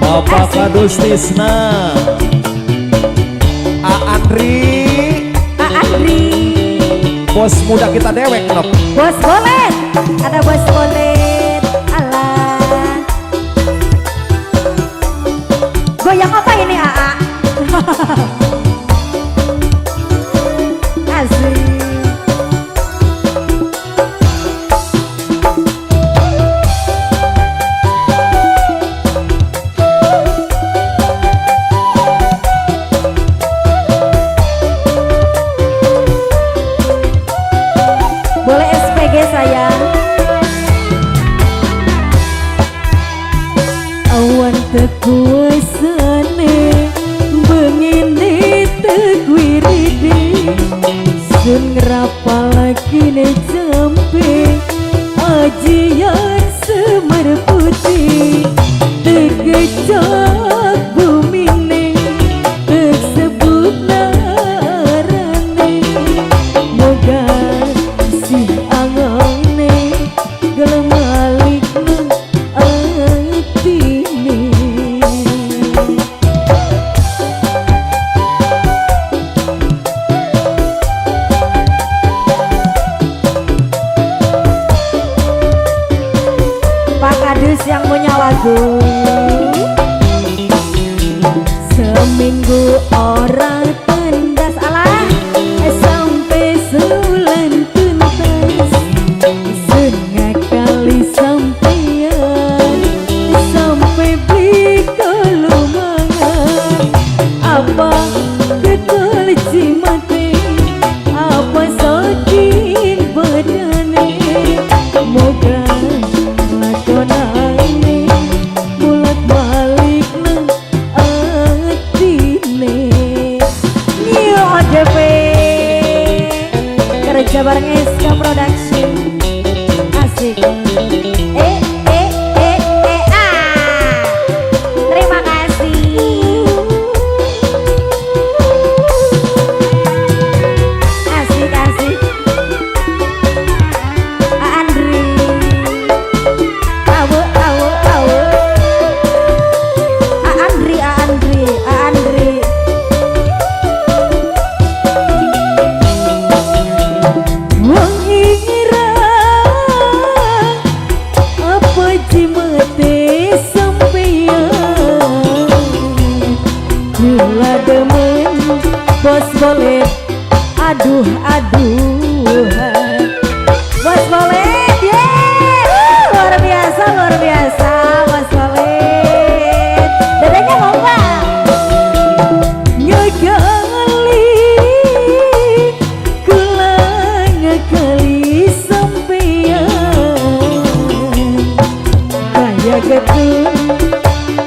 Bapak Kadus Tisna, Andri, bos muda kita dewek nok. Bos Bolet, ada Bos Bolet. Alah, goyang apa ini AA? Asik. Boleh SPG sayang. Awan tekuasane bengine teguiride sun ngerapal lagi ne jampe ajian semar putih tegecak bumine tersebut narane moga si angone gelemalik atine. Pak Kadus yang punya lagu. Seminggu orang tendas alah sampai sebulan tuntas setengah kali sampean sampai beli kolumangan apa betul cimate apa saking badane moga lakonane bulat balik nang atine Nio ODP kerja bareng SK Production asik. Terima kasih. Asik asik. Andri. Awe. Andri. Wong ira apa cimete sampeyan gula demen Bos Bolet aduh Bos Bolet luar biasa Bos Bolet dadanya ngomong ngegali kula ngegali sampeyan kaya getun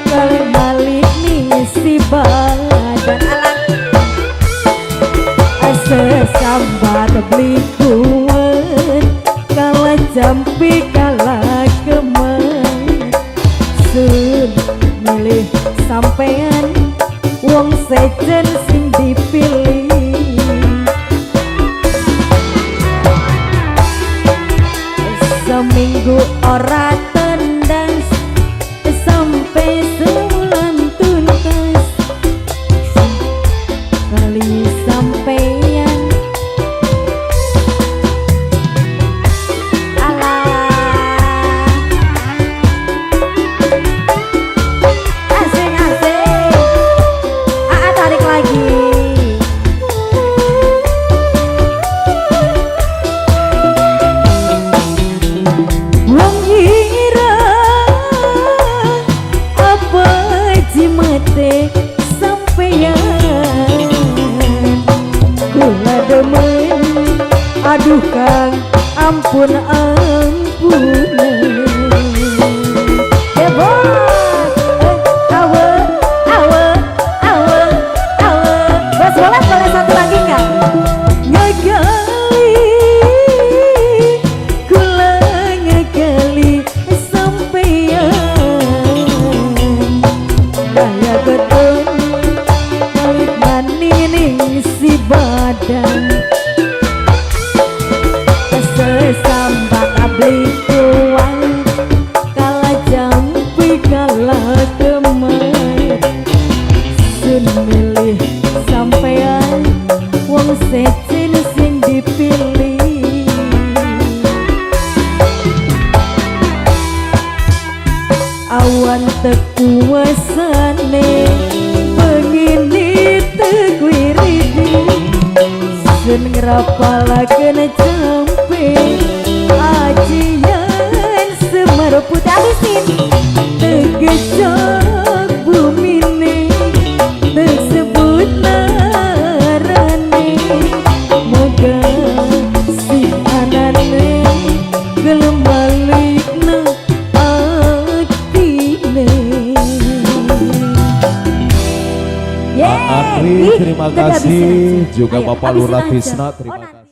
kalian balik nih si badan alam sesambat beli kuat kalah jampi kalah keman sun milih sampean wong sejen sing dipilih seminggu ora tendang sampai sebulan tuntas kali sampean alah asik tarik lagi. Wong ira apa jimate sampeyan kula demen aduh Kang ampun ya bos awe Bos Bolet boleh satu lagi nggak ngegali kula ngegali sampeyan kaya betul balik maning si badan sesambat Terima Nggak kasih dihabisin aja. juga Ayo, Bapak habisin Lurah aja. Fisna. Oh, Terima nanti. kasih.